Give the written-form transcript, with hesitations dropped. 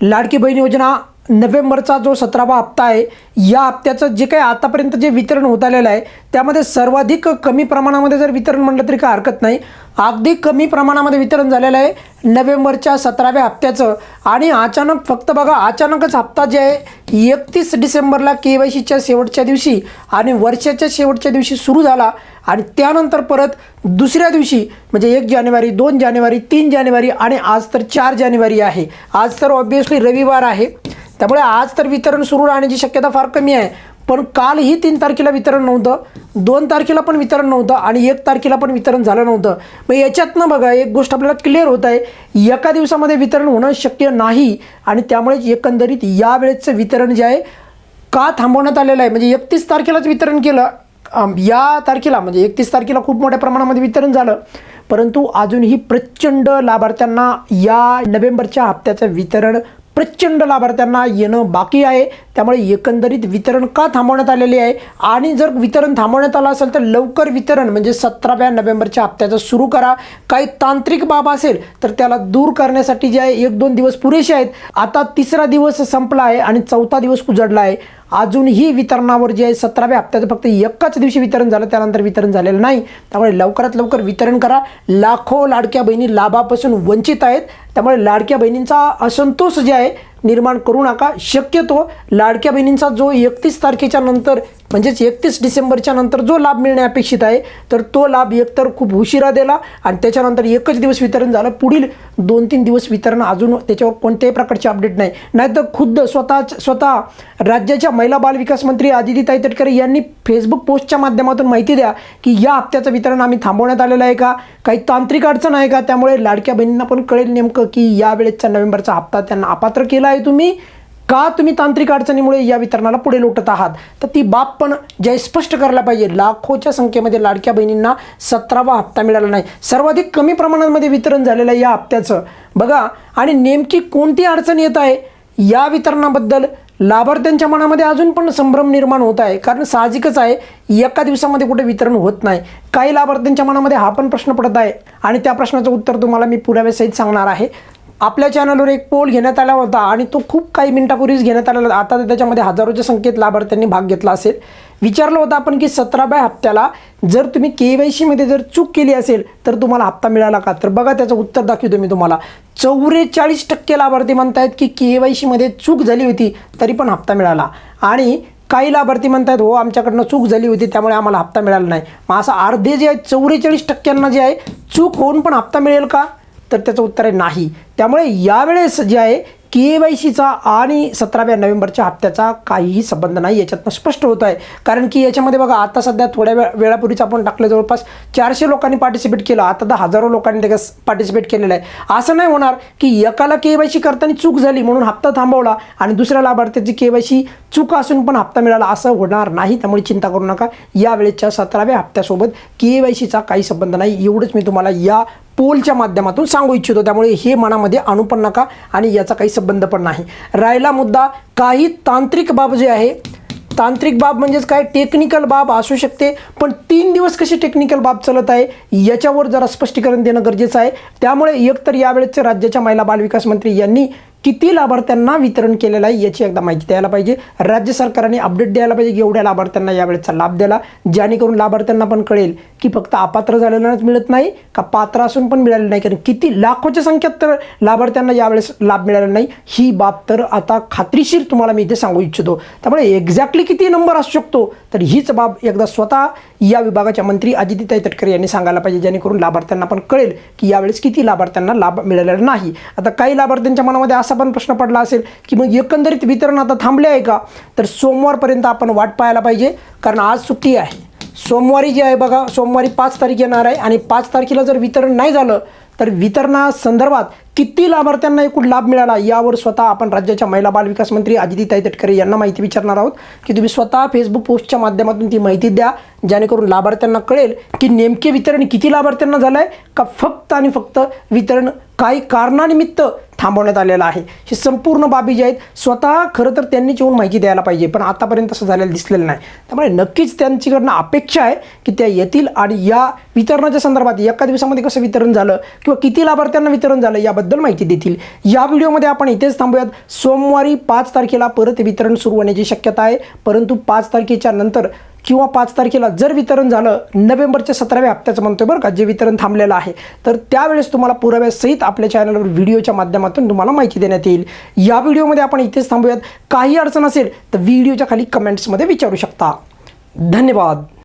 लाडकी बहीण योजना नोव्हेंबरचा जो 17वा हप्ता आहे, या हप्त्याचं जे काही आतापर्यंत जे वितरण होत आलेलं आहे त्यामध्ये सर्वाधिक कमी प्रमाणामध्ये जर वितरण म्हटलं तरी काय हरकत नाही. अगदी कमी प्रमाणामध्ये वितरण झालेलं आहे नोव्हेंबरच्या 17व्या हप्त्याचं. आणि अचानक फक्त बघा, अचानकच हप्ता जे आहे 31 डिसेंबरला KYCच्या शेवटच्या दिवशी आणि वर्षाच्या शेवटच्या दिवशी सुरू झाला. आणि त्यानंतर परत दुसऱ्या दिवशी म्हणजे 1 जानेवारी, 2 जानेवारी, 3 जानेवारी आणि आज तर 4 जानेवारी आहे. आज तर ऑब्व्हियसली रविवार आहे, त्यामुळे आज तर वितरण सुरू राहण्याची शक्यता फार कमी आहे. पण कालही 3 तारखेला वितरण नव्हतं, 2 तारखेला पण वितरण नव्हतं आणि 1 तारखेला पण वितरण झालं नव्हतं. मग याच्यातनं बघा एक गोष्ट आपल्याला क्लिअर होत आहे, एका दिवसामध्ये वितरण होणं शक्य नाही. आणि त्यामुळे एकंदरीत यावेळेचं वितरण जे आहे का थांबवण्यात आलेलं आहे. म्हणजे 31 तारखेलाच वितरण केलं, या तारखेला म्हणजे 31 तारखेला खूप मोठ्या प्रमाणामध्ये वितरण झालं, परंतु अजूनही प्रचंड लाभार्थ्यांना या नोव्हेंबरच्या हप्त्याचं वितरण प्रचंड लाभार्थ्यांना येणं बाकी आहे. त्यामुळे एकंदरीत वितरण का थांबवण्यात आलेले आहे. आणि जर वितरण थांबवण्यात आलं असेल तर लवकर वितरण म्हणजे 17व्या नोव्हेंबरच्या हप्त्याचं सुरू करा. काही तांत्रिक बाब असेल तर त्याला दूर करण्यासाठी जे आहे 1-2 दिवस पुरेसे आहेत. आता 3रा दिवस संपला आहे आणि 4था दिवस उजडला आहे. अजूनही वितरणावर जे आहे 17व्या हप्त्याचं फक्त एकाच दिवशी वितरण झालं, त्यानंतर वितरण झालेलं नाही. त्यामुळे लवकरात लवकर वितरण करा. लाखो लाडक्या बहिणी लाभापासून वंचित आहेत, त्यामुळे लाडक्या बहिणींचा असंतोष जे आहे निर्माण करू नका. शक्यतो लाडक्या बहिणींचा जो 31 तारखेच्या नंतर म्हणजेच 31 डिसेंबरच्या नंतर जो लाभ मिळणे अपेक्षित आहे तर तो लाभ एकतर खूप उशिरा दिला आणि त्याच्यानंतर एकच दिवस वितरण झालं. पुढील 2-3 दिवस वितरण अजून त्याच्यावर कोणत्याही प्रकारची अपडेट नाही. नाहीतर खुद्द स्वतः राज्याच्या महिला बाल विकास मंत्री आदितीताई तटकरे यांनी फेसबुक पोस्टच्या माध्यमातून माहिती द्या की या हप्त्याचं वितरण आम्ही थांबवण्यात आलेलं आहे का, काही तांत्रिक अडचण आहे का. त्यामुळे लाडक्या बहिणींना पण कळेल नेमकं की यावेळेचा नोव्हेंबरचा हप्ता त्यांना अपात्र केला आहे तुम्ही का, तुम्ही तांत्रिक अडचणीमुळे या वितरणाला पुढे लोटत आहात. तर ती बाब पण जे स्पष्ट करायला पाहिजे. लाखोच्या संख्येमध्ये लाडक्या बहिणींना 17वा हप्ता मिळाला नाही. सर्वाधिक कमी प्रमाणामध्ये वितरण झालेलं आहे या हप्त्याचं बघा. आणि नेमकी कोणती अडचण येत आहे या वितरणाबद्दल लाभार्थ्यांच्या मनामध्ये अजून पण संभ्रम निर्माण होत आहे. कारण साहजिकच आहे, एका दिवसामध्ये कुठे वितरण होत नाही. काही लाभार्थ्यांच्या मनामध्ये हा पण प्रश्न पडत आहे आणि त्या प्रश्नाचं उत्तर तुम्हाला मी पुराव्यासहित सांगणार आहे. आपल्या चॅनलवर एक पोल घेण्यात आला होता आणि तो खूप काही मिनिटापूर्वीच घेण्यात आला होता. आता त्याच्यामध्ये हजारोच्या संख्येत लाभार्थ्यांनी भाग घेतला असेल. विचारलं होतं आपण की 17व्या हप्त्याला जर तुम्ही KYCमध्ये जर चूक केली असेल तर तुम्हाला हप्ता मिळाला का. तर बघा त्याचं उत्तर दाखवतो मी तुम्हाला. 44% लाभार्थी म्हणतायत की KYCमध्ये चूक झाली होती तरी पण हप्ता मिळाला. आणि काही लाभार्थी म्हणतात हो आमच्याकडनं चूक झाली होती त्यामुळे आम्हाला हप्ता मिळाला नाही. मग असं अर्धे जे आहेत 44% जे आहे चूक होऊन पण हप्ता मिळेल का, तर त्याचं उत्तर आहे नाही. त्यामुळे यावेळेस जे आहे KYCचा आणि 17व्या नोव्हेंबरच्या हप्त्याचा काहीही संबंध नाही, याच्यातनं स्पष्ट होत आहे. कारण की याच्यामध्ये बघा आता सध्या थोड्या वेळापूर्वीच आपण टाकलं जवळपास 400 लोकांनी पार्टिसिपेट केलं. आता तर हजारो लोकांनी त्याच्यात पार्टिसिपेट केलेलं आहे. असं नाही होणार की एकाला KYC करताना चूक झाली म्हणून हप्ता थांबवला आणि दुसऱ्या लाभार्थ्याची KYC चूक असून पण हप्ता मिळाला, असं होणार नाही. त्यामुळे चिंता करू नका. यावेळेच्या 17व्या हप्त्यासोबत KYCचा काही संबंध नाही. एवढंच मी तुम्हाला या पोलच्या माध्यमातून सांगू इच्छितो. त्यामुळे हे मनामध्ये आणू पण नका आणि याचा काही संबंध पण नाही. राहिला मुद्दा काही तांत्रिक बाब जे आहे, तांत्रिक बाब म्हणजेच काय टेक्निकल बाब असू शकते, पण 3 दिवस कशी टेक्निकल बाब चालत आहे याच्यावर जरा स्पष्टीकरण देणं गरजेचं आहे. त्यामुळे एकतर यावेळेचे राज्याच्या महिला बाल विकास मंत्री यांनी किती लाभार्थ्यांना वितरण केलेलं आहे याची एकदा माहिती द्यायला पाहिजे. राज्य सरकारने अपडेट द्यायला पाहिजे की एवढ्या लाभार्थ्यांना यावेळेचा लाभ द्याला, जेणेकरून लाभार्थ्यांना पण कळेल की फक्त अपात्र झालेल्याच मिळत नाही का पात्र असून पण मिळाले नाही. कारण किती लाखोच्या संख्येत तर लाभार्थ्यांना यावेळेस लाभ मिळाला नाही, ही बाब तर आता खात्रीशीर तुम्हाला मी इथे सांगू इच्छितो. त्यामुळे एक्झॅक्टली किती नंबर असू शकतो तर हीच बाब एकदा स्वतः या विभागाच्या मंत्री आदितीताई तटकरे यांनी सांगायला पाहिजे, जेणेकरून लाभार्थ्यांना पण कळेल की यावेळेस किती लाभार्थ्यांना लाभ मिळालेला नाही. आता काही लाभार्थ्यांच्या मनामध्ये असा पण प्रश्न पडला असेल की मग एकंदरीत वितरण आता थांबले आहे का, तर सोमवारपर्यंत आपण वाट पाहायला पाहिजे. कारण आज सुट्टी आहे. सोमवारी जे आहे बघा, सोमवारी 5 तारीख येणार आहे आणि 5 तारखेला जर वितरण नाही झालं तर वितरणासंदर्भात किती लाभार्थ्यांना एकूण लाभ मिळाला यावर स्वतः आपण राज्याच्या महिला बाल विकास मंत्री आदितीताई तटकरे यांना माहिती विचारणार आहोत की तुम्ही स्वतः फेसबुक पोस्टच्या माध्यमातून ती माहिती द्या, जेणेकरून लाभार्थ्यांना कळेल की नेमके वितरण किती लाभार्थ्यांना झालं आहे का फक्त आणि फक्त वितरण काही कारणानिमित्त थांबवण्यात आलेलं आहे. ही संपूर्ण बाबी जी आहेत स्वतः खरं तर त्यांनीच येऊन माहिती द्यायला पाहिजे, पण आतापर्यंत असं झालेलं दिसलेलं नाही. त्यामुळे नक्कीच त्यांच्याकडनं अपेक्षा आहे की त्या येतील आणि या वितरणाच्या संदर्भात एका दिवसामध्ये कसं वितरण झालं किंवा किती लाभार्थ्यांना वितरण झालं याबद्दल त्याबद्दल माहिती देतील. या व्हिडिओमध्ये आपण इथेच थांबूयात. सोमवारी 5 तारखेला परत वितरण सुरू होण्याची शक्यता आहे, परंतु 5 तारखेच्या नंतर किंवा 5 तारखेला जर वितरण झालं, नोव्हेंबरच्या 17व्या हप्त्याचं म्हणतोय बरं का, जे वितरण थांबलेलं आहे, तर त्यावेळेस तुम्हाला पुराव्यासहित आपल्या चॅनलवर व्हिडिओच्या माध्यमातून तुम्हाला माहिती देण्यात येईल. या व्हिडिओमध्ये आपण इथेच थांबूयात. काही अडचण असेल तर व्हिडिओच्या खाली कमेंट्समध्ये विचारू शकता. धन्यवाद.